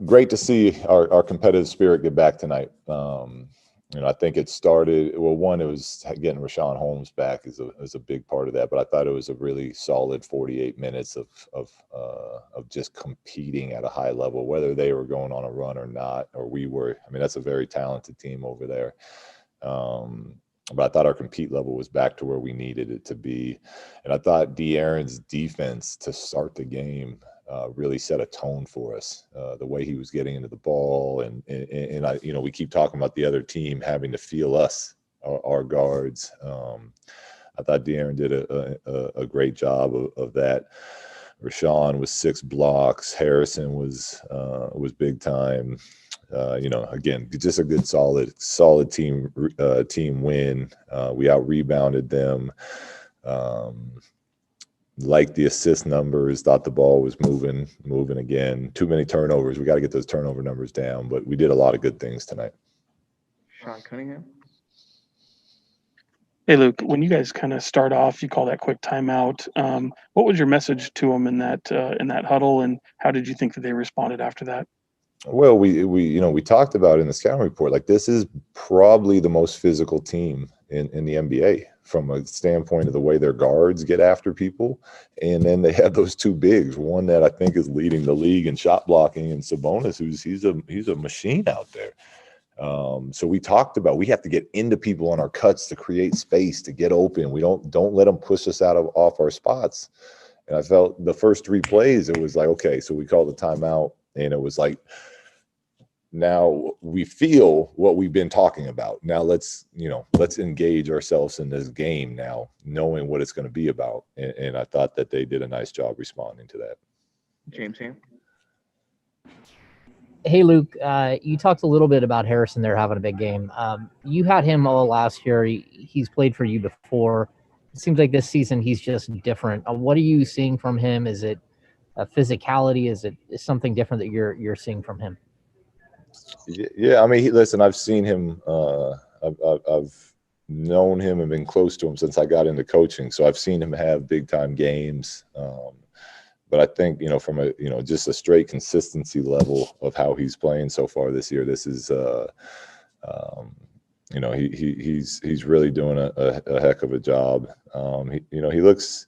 Great to see our competitive spirit get back tonight. I think it started, well, one, it was getting Rashawn Holmes back is a big part of that, but I thought it was a really solid 48 minutes of just competing at a high level, whether they were going on a run or not, or we were. I mean, that's a very talented team over there. But I thought our compete level was back to where we needed it to be. And I thought De'Aaron's defense to start the game really set a tone for us. The way he was getting into the ball, and I, we keep talking about the other team having to feel us, our guards. I thought De'Aaron did a great job of that. Rashawn was 6 blocks. Harrison was big time. Again, just a good solid team win. We out rebounded them. Liked the assist numbers, thought the ball was moving again. Too many turnovers. We got to get those turnover numbers down, but we did a lot of good things tonight. Sean Cunningham. Hey, Luke, when you guys kind of start off, you call that quick timeout. What was your message to them in that huddle, and how did you think that they responded after that? Well, we talked about in the scouting report, like, this is probably the most physical team in the NBA from a standpoint of the way their guards get after people. And then they have those 2 bigs, one that I think is leading the league in shot blocking, and Sabonis, he's a machine out there. So we talked about, we have to get into people on our cuts to create space, to get open. We don't let them push us off our spots. And I felt the first 3 plays, it was like, okay, so we called the timeout, and it was like, now we feel what we've been talking about. Now let's engage ourselves in this game now, knowing what it's going to be about. And I thought that they did a nice job responding to that. James Ham. Hey, Luke, you talked a little bit about Harrison there having a big game. You had him all last year. He's played for you before. It seems like this season he's just different. What are you seeing from him? Is it a physicality? Is something different that you're seeing from him? Yeah, I mean, listen, I've seen him. I've known him and been close to him since I got into coaching. So I've seen him have big time games. But I think, from just a straight consistency level of how he's playing so far this year, this is, he's really doing a heck of a job. He looks.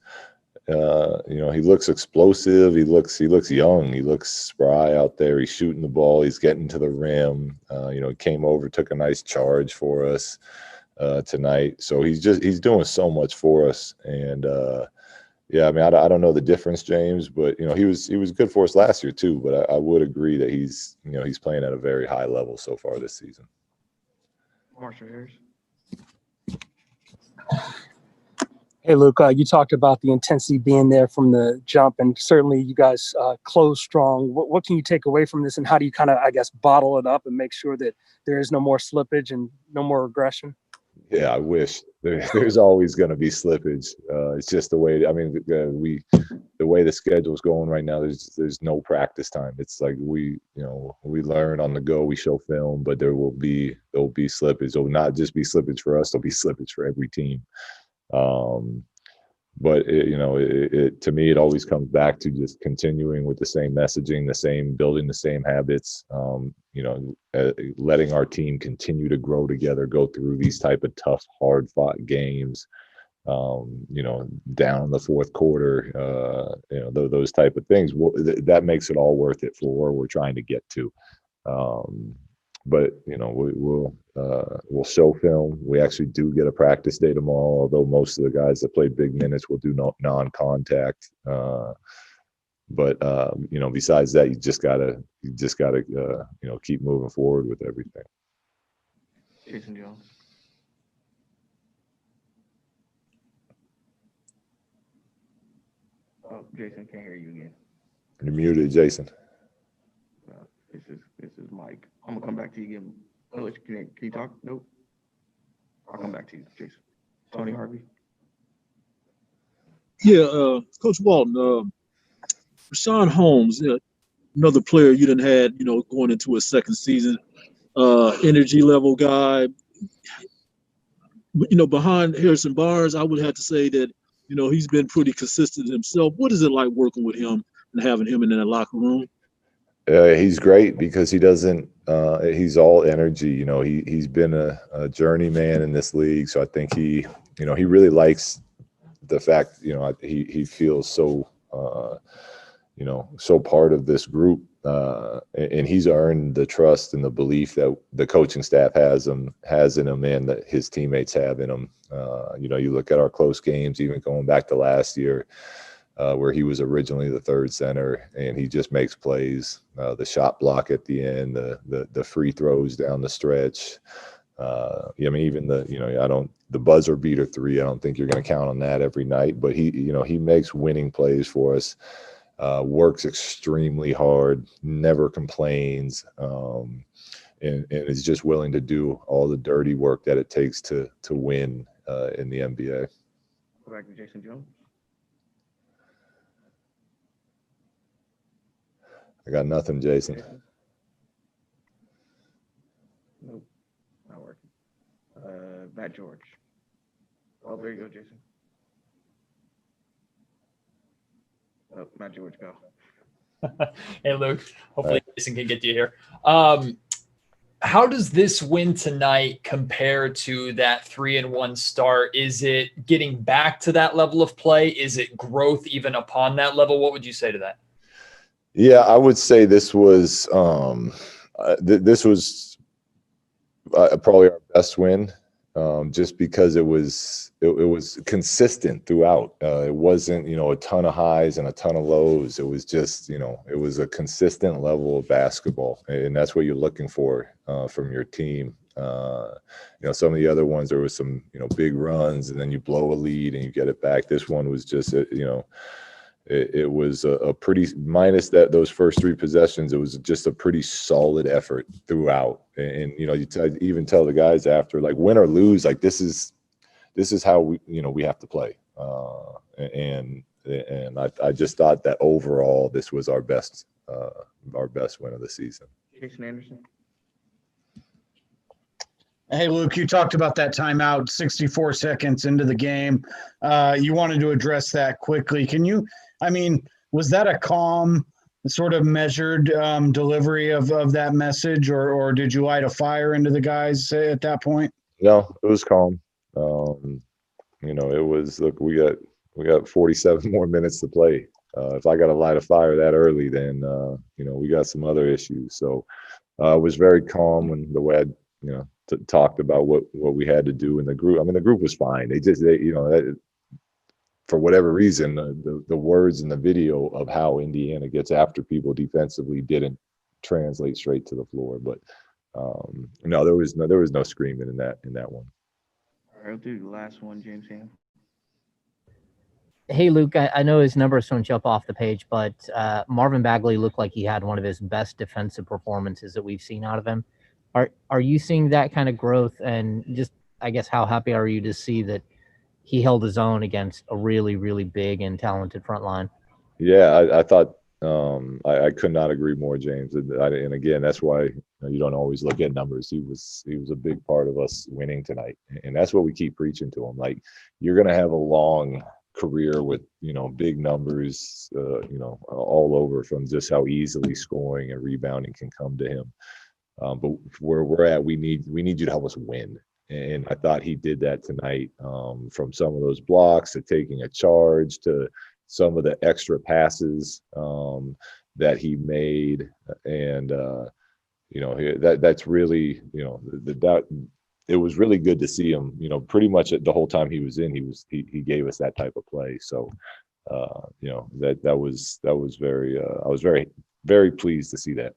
He looks explosive. He looks young. He looks spry out there. He's shooting the ball. He's getting to the rim. He came over, took a nice charge for us tonight. So he's doing so much for us. And yeah, I mean, I don't know the difference, James, but he was good for us last year too. But I would agree that he's playing at a very high level so far this season. Marshall Harris. Hey, Luke, you talked about the intensity being there from the jump, and certainly you guys close strong. What can you take away from this, and how do you kind of, I guess, bottle it up and make sure that there is no more slippage and no more aggression? Yeah, I wish. There's always going to be slippage. It's just the way. I mean, the way the schedule's going right now. There's no practice time. It's like we learn on the go. We show film, but there'll be slippage. It'll not just be slippage for us. There'll be slippage for every team. But to me, it always comes back to just continuing with the same messaging, building the same habits, letting our team continue to grow together, go through these type of tough, hard fought games, down in the fourth quarter, those type of things. That makes it all worth it for where we're trying to get to. But we'll show film. We actually do get a practice day tomorrow, although most of the guys that play big minutes will do non-contact. But besides that, you just gotta keep moving forward with everything. Jason Jones. Oh, Jason, can't hear you again. You're muted, Jason. This is Mike. I'm gonna come back to you again. Oh, can you talk? Nope. I'll come back to you, Jason. Tony Harvey. Yeah, Coach Walton, Rashawn Holmes, another player you done had, going into his second season, energy level guy. Behind Harrison Barnes, I would have to say that, he's been pretty consistent himself. What is it like working with him and having him in that locker room? He's great because he doesn't. He's all energy. You know, he's been a journeyman in this league, so I think he really likes the fact. You know, he feels so so part of this group, and he's earned the trust and the belief that the coaching staff has in him, and that his teammates have in him. You look at our close games, even going back to last year. Where he was originally the third center, and he just makes plays. The shot block at the end, the free throws down the stretch. I mean, even the buzzer beater three. I don't think you're going to count on that every night, but he makes winning plays for us. Works extremely hard, never complains, and is just willing to do all the dirty work that it takes to win in the NBA. Go back to Jason Jones. I got nothing, Jason. Nope, not working. Matt George. Oh, there you go, Jason. Oh, Matt George, go. Hey, Luke. Hopefully Jason can get you here. How does this win tonight compare to that 3-1 start? Is it getting back to that level of play? Is it growth even upon that level? What would you say to that? Yeah, I would say this was probably our best win, just because it was consistent throughout. It wasn't a ton of highs and a ton of lows. It was just it was a consistent level of basketball, and that's what you're looking for from your team. Some of the other ones, there was some big runs, and then you blow a lead and you get it back. This one was just It was a pretty, minus those first three possessions, it was just a pretty solid effort throughout. And you even tell the guys after, like, win or lose, like this is how we have to play. And I just thought that overall this was our best win of the season. Jason Anderson. Hey, Luke, you talked about that timeout 64 seconds into the game. You wanted to address that quickly. Was that a calm, sort of measured delivery of that message, or did you light a fire into the guys at that point? No, it was calm. It was, look, we got 47 more minutes to play. If I got to light a fire that early, then we got some other issues. So it was very calm, and the way I talked about what we had to do in the group. I mean, the group was fine. For whatever reason, the words in the video of how Indiana gets after people defensively didn't translate straight to the floor. But no, there was no screaming in that one. All right, I'll do the last one, James Ham. Hey, Luke, I know his numbers don't jump off the page, but Marvin Bagley looked like he had one of his best defensive performances that we've seen out of him. Are you seeing that kind of growth? And just, I guess, how happy are you to see that he held his own against a really, really big and talented front line? Yeah, I thought I could not agree more, James. And again, that's why you don't always look at numbers. He was a big part of us winning tonight, and that's what we keep preaching to him. Like, you're going to have a long career with big numbers, all over, from just how easily scoring and rebounding can come to him. But where we're at, we need you to help us win. And I thought he did that tonight, from some of those blocks to taking a charge to some of the extra passes that he made. And, that's really, it was really good to see him, pretty much the whole time he was in, he gave us that type of play. So, that was very, I was very, very pleased to see that.